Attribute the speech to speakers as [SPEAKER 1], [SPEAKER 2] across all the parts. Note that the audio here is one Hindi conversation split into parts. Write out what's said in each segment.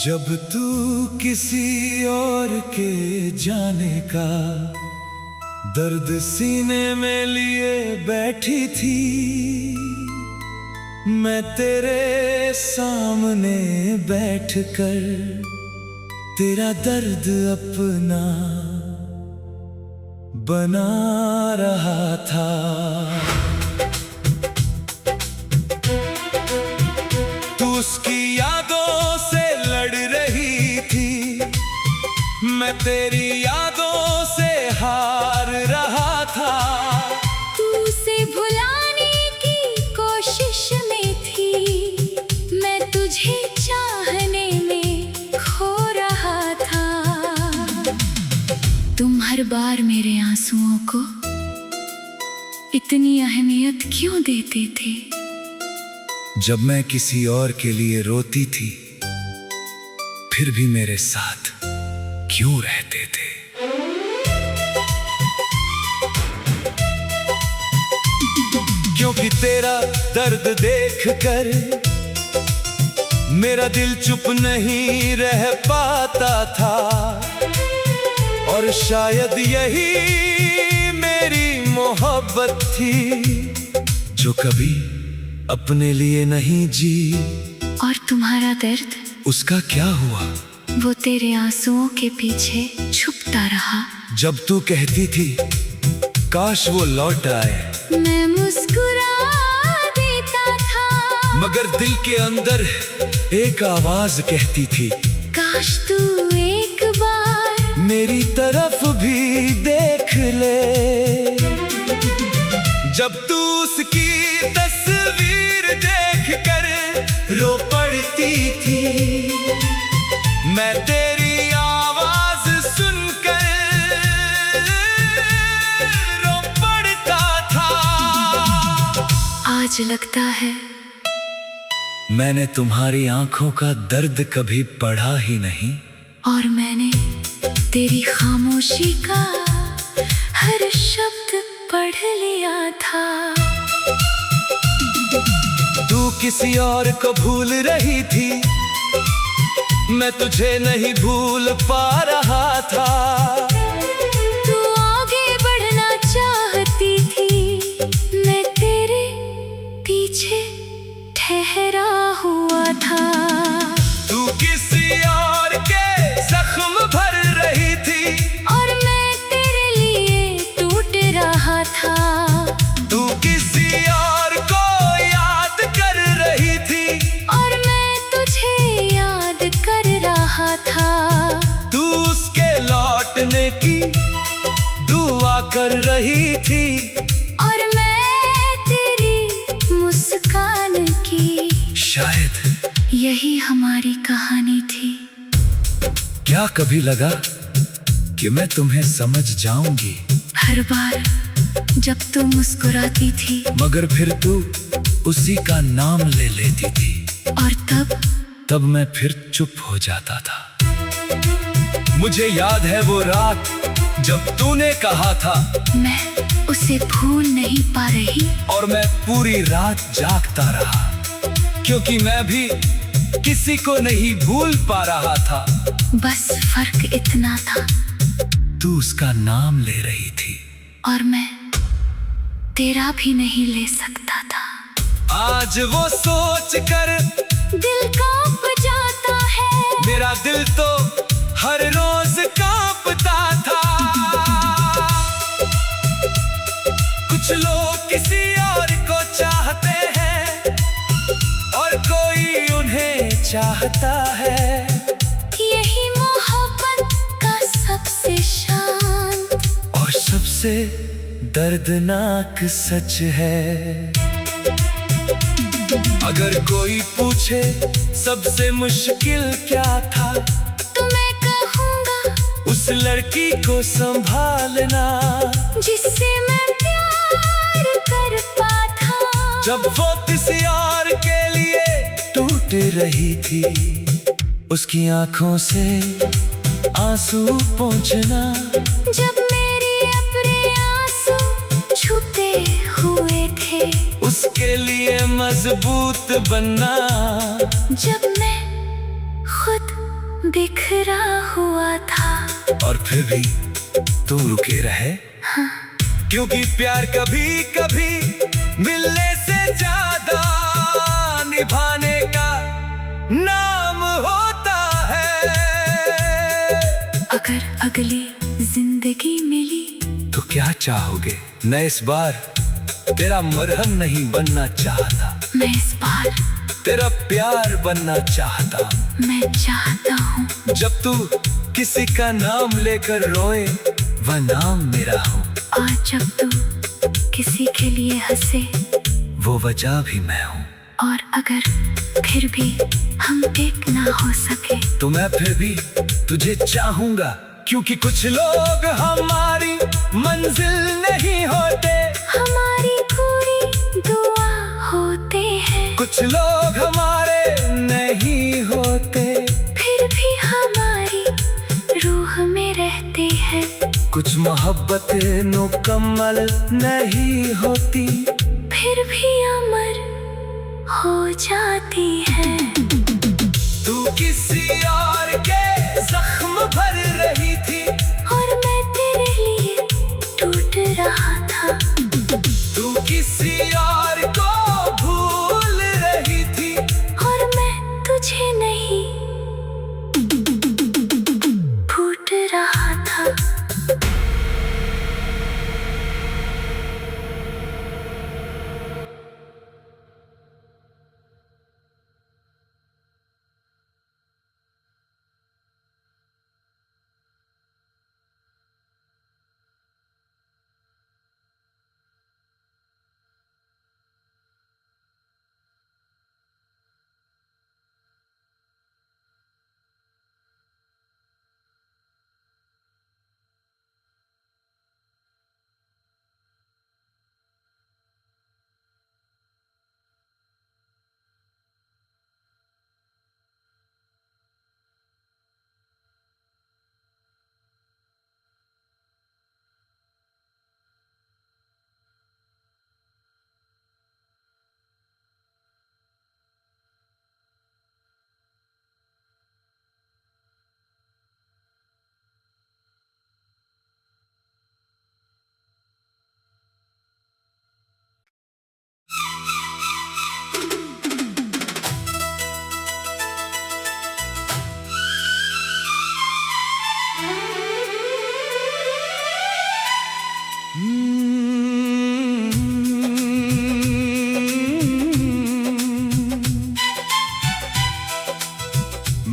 [SPEAKER 1] जब तू किसी और के जाने का दर्द सीने में लिए बैठी थी, मैं तेरे सामने बैठकर तेरा दर्द अपना बना रहा था। तू उसकी यादों से लड़ रही थी, मैं तेरी यादों से हार रहा था।
[SPEAKER 2] तू उसे भुलाने की कोशिश में थी, मैं तुझे चाहने में खो रहा था। तुम हर बार मेरे आंसुओं को इतनी अहमियत क्यों देते थे?
[SPEAKER 1] जब मैं किसी और के लिए रोती थी, फिर भी मेरे साथ क्यों रहते थे? क्योंकि तेरा दर्द देखकर मेरा दिल चुप नहीं रह पाता था, और शायद यही मेरी मोहब्बत थी जो कभी अपने लिए नहीं जी।
[SPEAKER 2] और तुम्हारा दर्द,
[SPEAKER 1] उसका क्या हुआ?
[SPEAKER 2] वो तेरे आंसुओं के पीछे छुपता रहा।
[SPEAKER 1] जब तू कहती थी काश वो लौट आए,
[SPEAKER 2] मैं मुस्कुरा देता था,
[SPEAKER 1] मगर दिल के अंदर एक आवाज कहती थी,
[SPEAKER 2] काश तू एक बार
[SPEAKER 1] मेरी तरफ भी देख ले। जब तू उसकी तस्वीर देखकर रो पड़ती थी, मैं तेरी आवाज सुनकर रो पड़ता था।
[SPEAKER 2] आज लगता है
[SPEAKER 1] मैंने तुम्हारी आंखों का दर्द कभी पढ़ा ही नहीं,
[SPEAKER 2] और मैंने तेरी खामोशी का हर शब्द पढ़ लिया था।
[SPEAKER 1] तू किसी और को भूल रही थी, मैं तुझे नहीं भूल पा रहा था।
[SPEAKER 2] तू आगे बढ़ना चाहती थी, मैं तेरे पीछे ठहरा हुआ था।
[SPEAKER 1] तू किसी और के जख्म भर रही थी,
[SPEAKER 2] और मैं तेरे लिए टूट रहा था।
[SPEAKER 1] तू किसी और को याद कर रही थी,
[SPEAKER 2] और मैं तुझे याद कर रहा था।
[SPEAKER 1] तू उसके लौटने की दुआ कर रही थी,
[SPEAKER 2] और मैं तेरी मुस्कान की।
[SPEAKER 1] शायद
[SPEAKER 2] यही हमारी कहानी थी।
[SPEAKER 1] क्या कभी लगा कि मैं तुम्हें समझ जाऊंगी?
[SPEAKER 2] हर बार जब तू मुस्कुराती थी,
[SPEAKER 1] मगर फिर तू उसी का नाम ले लेती थी,
[SPEAKER 2] और तब
[SPEAKER 1] मैं फिर चुप हो जाता था। मुझे याद है वो रात जब तूने कहा था,
[SPEAKER 2] मैं उसे भूल नहीं पा रही,
[SPEAKER 1] और मैं पूरी रात जागता रहा, क्योंकि मैं भी किसी को नहीं भूल पा रहा था।
[SPEAKER 2] बस फर्क इतना था,
[SPEAKER 1] तू उसका नाम ले रही थी,
[SPEAKER 2] और मैं तेरा भी नहीं ले सकता था।
[SPEAKER 1] आज वो सोच कर
[SPEAKER 2] दिल कांप जाता है,
[SPEAKER 1] मेरा दिल तो हर रोज कांपता था। कुछ लोग किसी और को चाहते हैं, और कोई उन्हें चाहता है।
[SPEAKER 2] यही मोहब्बत का सबसे शांत
[SPEAKER 1] और सबसे दर्दनाक सच है। अगर कोई पूछे सबसे मुश्किल क्या था,
[SPEAKER 2] तो मैं कहूँगा
[SPEAKER 1] उस लड़की को संभालना,
[SPEAKER 2] जिससे मैं प्यार कर पाता।
[SPEAKER 1] जब वो किसी और के लिए टूट रही थी, उसकी आंखों से आंसू पोंछना,
[SPEAKER 2] जब मेरे अपने आंसू छूटे हुए थे,
[SPEAKER 1] उसके लिए मजबूत बनना,
[SPEAKER 2] जब मैं खुद बिखरा हुआ था।
[SPEAKER 1] और फिर भी तुम रुके रहे।
[SPEAKER 2] हाँ।
[SPEAKER 1] क्योंकि प्यार कभी कभी मिलने से ज्यादा निभाने का नाम होता है।
[SPEAKER 2] अगर अगली जिंदगी मिली
[SPEAKER 1] तो क्या चाहोगे? मैं इस बार तेरा मरहम नहीं बनना चाहता,
[SPEAKER 2] मैं इस बार
[SPEAKER 1] तेरा प्यार बनना चाहता।
[SPEAKER 2] मैं चाहता हूँ
[SPEAKER 1] जब तू किसी का नाम लेकर रोए वह नाम मेरा हो,
[SPEAKER 2] और जब तू किसी के लिए हंसे
[SPEAKER 1] वो वजह भी मैं हूँ।
[SPEAKER 2] और अगर फिर भी हम एक ना हो सके
[SPEAKER 1] तो मैं फिर भी तुझे चाहूंगा, क्योंकि कुछ लोग हमारी मंजिल नहीं होते,
[SPEAKER 2] हमारी पूरी दुआ होते हैं।
[SPEAKER 1] कुछ लोग हमारे नहीं होते,
[SPEAKER 2] फिर भी हमारी रूह में रहते हैं।
[SPEAKER 1] कुछ मोहब्बतें मुकम्मल नहीं होती,
[SPEAKER 2] फिर भी अमर हो जाती है।
[SPEAKER 1] तू किसी और के जख्म भर रही थी
[SPEAKER 2] और मैं तेरे लिए टूट रहा था।
[SPEAKER 1] तू किसी और को भूल रही थी
[SPEAKER 2] और मैं तुझे नहीं फूट रहा था।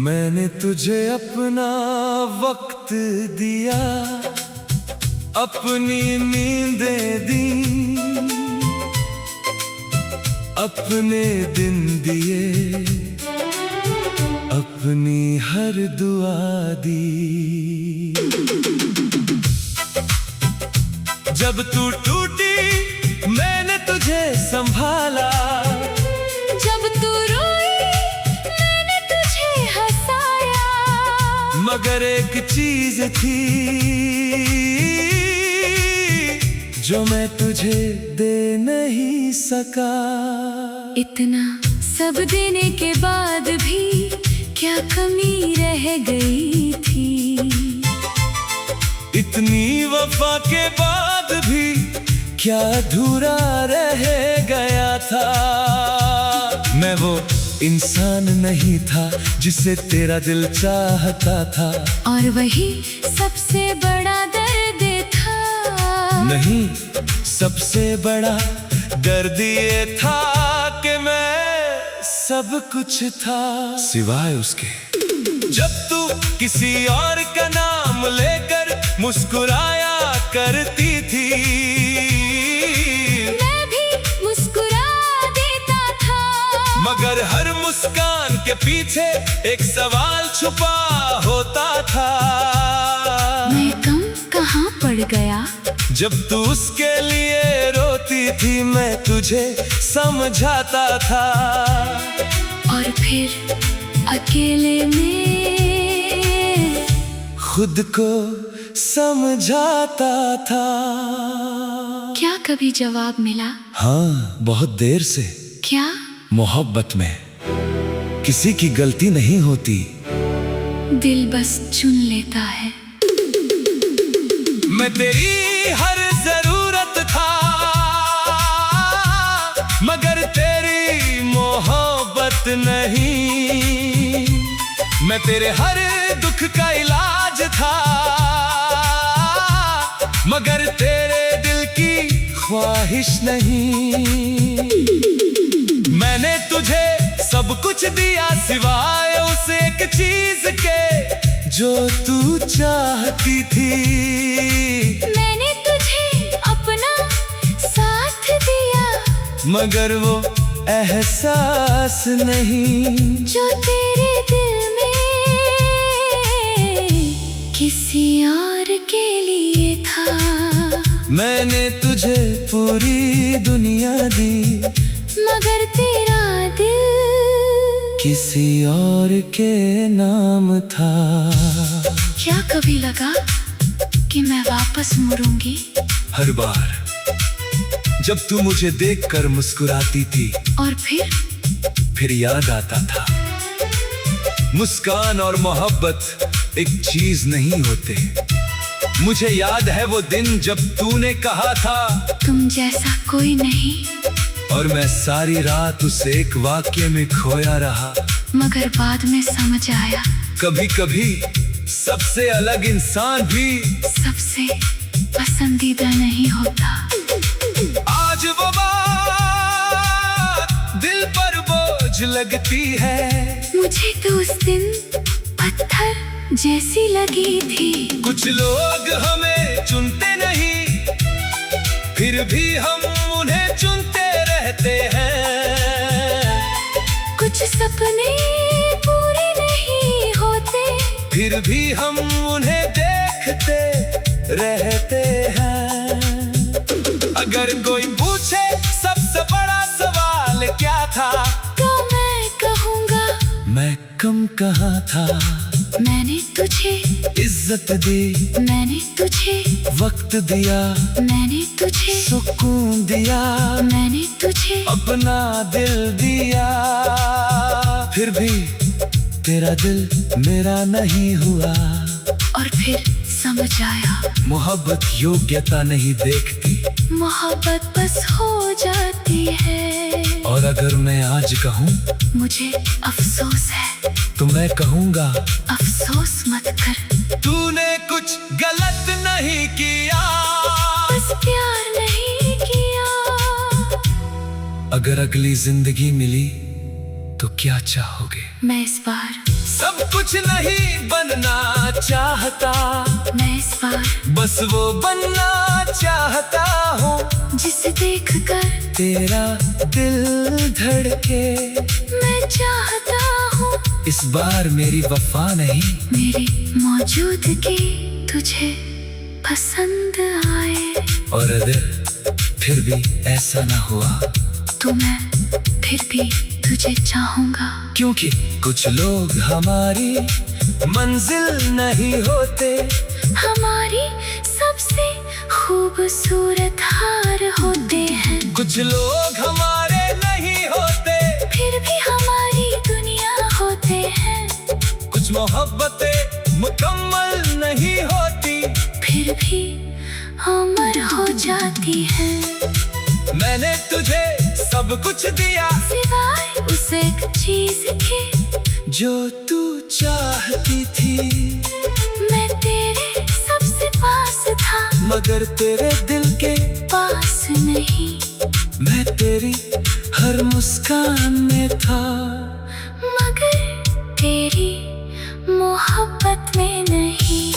[SPEAKER 1] मैंने तुझे अपना वक्त दिया, अपनी नींदें दी, अपने दिन दिए, अपनी हर दुआ दी। जब तू टूटी मैंने तुझे संभाला,
[SPEAKER 2] जब तू रोई मैंने तुझे हंसाया।
[SPEAKER 1] मगर एक चीज थी जो मैं तुझे दे नहीं सका।
[SPEAKER 2] इतना सब देने के बाद भी क्या कमी रह गई थी।
[SPEAKER 1] इतनी वफा के बाद भी क्या अधूरा रह गया था। मैं वो इंसान नहीं था जिसे तेरा दिल चाहता था,
[SPEAKER 2] और वही सबसे बड़ा दर्द था।
[SPEAKER 1] नहीं, सबसे बड़ा दर्द ये था कि मैं सब कुछ था सिवाय उसके। जब तू किसी और का नाम लेकर मुस्कुराया करती थी,
[SPEAKER 2] मैं भी मुस्कुरा देता था।
[SPEAKER 1] मगर हर मुस्कान के पीछे एक सवाल छुपा होता था।
[SPEAKER 2] मैं कम कहाँ पड़ गया।
[SPEAKER 1] जब तू उसके लिए रोती थी मैं तुझे समझाता था,
[SPEAKER 2] और फिर अकेले में
[SPEAKER 1] खुद को समझाता था।
[SPEAKER 2] क्या कभी जवाब मिला?
[SPEAKER 1] हाँ, बहुत देर से।
[SPEAKER 2] क्या?
[SPEAKER 1] मोहब्बत में किसी की गलती नहीं होती,
[SPEAKER 2] दिल बस चुन लेता है।
[SPEAKER 1] मैं तेरी हर जरूरत था, मगर तेरी मोहब्बत नहीं। मैं तेरे हर दुख का इलाज था, मगर तेरे दिल की ख्वाहिश नहीं। मैंने तुझे सब कुछ दिया सिवाय उस एक चीज के जो तू चाहती थी।
[SPEAKER 2] मैंने तुझे अपना साथ दिया, मगर
[SPEAKER 1] वो एहसास नहीं
[SPEAKER 2] जो तेरे दिल में किसी और के लिए था।
[SPEAKER 1] मैंने तुझे पूरी दुनिया दी,
[SPEAKER 2] मगर तेरा दिल
[SPEAKER 1] किसी और के नाम था।
[SPEAKER 2] क्या कभी लगा कि मैं वापस मुड़ूंगी?
[SPEAKER 1] हर बार जब तू मुझे देखकर मुस्कुराती थी,
[SPEAKER 2] और फिर
[SPEAKER 1] याद आता था, मुस्कान और मोहब्बत एक चीज नहीं होते। मुझे याद है वो दिन जब तूने कहा था,
[SPEAKER 2] तुम जैसा कोई नहीं।
[SPEAKER 1] और मैं सारी रात उस एक वाक्य में खोया रहा।
[SPEAKER 2] मगर बाद में समझ आया,
[SPEAKER 1] कभी कभी सबसे अलग इंसान भी
[SPEAKER 2] सबसे पसंदीदा नहीं होता।
[SPEAKER 1] आज वो बात दिल पर बोझ लगती है।
[SPEAKER 2] मुझे तो उस दिन पत्थर जैसी लगी थी।
[SPEAKER 1] कुछ लोग हमें चुनते नहीं, फिर भी हम उन्हें चुनते रहते हैं।
[SPEAKER 2] कुछ सपने पूरे नहीं होते,
[SPEAKER 1] फिर भी हम उन्हें देखते रहते हैं। अगर कोई पूछे सबसे बड़ा सवाल क्या था,
[SPEAKER 2] तो मैं कहूँगा,
[SPEAKER 1] मैं कम कहाँ था।
[SPEAKER 2] मैंने तुझे
[SPEAKER 1] इज्जत दी,
[SPEAKER 2] मैंने तुझे
[SPEAKER 1] वक्त दिया,
[SPEAKER 2] मैंने तुझे
[SPEAKER 1] सुकून दिया,
[SPEAKER 2] मैंने तुझे
[SPEAKER 1] अपना दिल दिया। फिर भी तेरा दिल मेरा नहीं हुआ।
[SPEAKER 2] और फिर समझ आया,
[SPEAKER 1] मोहब्बत योग्यता नहीं देखती,
[SPEAKER 2] मोहब्बत बस हो जाती है।
[SPEAKER 1] और अगर मैं आज कहूँ
[SPEAKER 2] मुझे अफसोस है,
[SPEAKER 1] तो मैं कहूँगा,
[SPEAKER 2] अफसोस मत कर।
[SPEAKER 1] तूने कुछ गलत नहीं किया,
[SPEAKER 2] बस प्यार नहीं किया।
[SPEAKER 1] अगर अगली जिंदगी मिली तो क्या चाहोगे?
[SPEAKER 2] मैं इस बार
[SPEAKER 1] सब कुछ नहीं बनना चाहता,
[SPEAKER 2] मैं इस बार
[SPEAKER 1] बस वो बनना चाहता हूँ
[SPEAKER 2] जिसे देखकर
[SPEAKER 1] तेरा दिल धड़के।
[SPEAKER 2] मैं चाहता हूँ
[SPEAKER 1] इस बार मेरी वफा नहीं,
[SPEAKER 2] मेरी मौजूदगी तुझे पसंद आए।
[SPEAKER 1] और अगर फिर भी ऐसा ना हुआ,
[SPEAKER 2] तो मैं फिर भी तुझे चाहूँगा।
[SPEAKER 1] क्योंकि कुछ लोग हमारी मंजिल नहीं होते,
[SPEAKER 2] हमारी सबसे खूबसूरत हार होते हैं।
[SPEAKER 1] कुछ लोग हमारे नहीं होते,
[SPEAKER 2] फिर भी हमारी दुनिया होते हैं।
[SPEAKER 1] कुछ मोहब्बतें मुकम्मल नहीं होती,
[SPEAKER 2] फिर भी अमर हो जाती है।
[SPEAKER 1] मैंने तुझे सब कुछ दिया,
[SPEAKER 2] सिवाय उस एक चीज के
[SPEAKER 1] जो तू चाहती थी।
[SPEAKER 2] मैं तेरे सबसे पास था,
[SPEAKER 1] मगर तेरे दिल के
[SPEAKER 2] पास नहीं।
[SPEAKER 1] मैं तेरी हर मुस्कान में था,
[SPEAKER 2] मगर तेरी मोहब्बत में नहीं।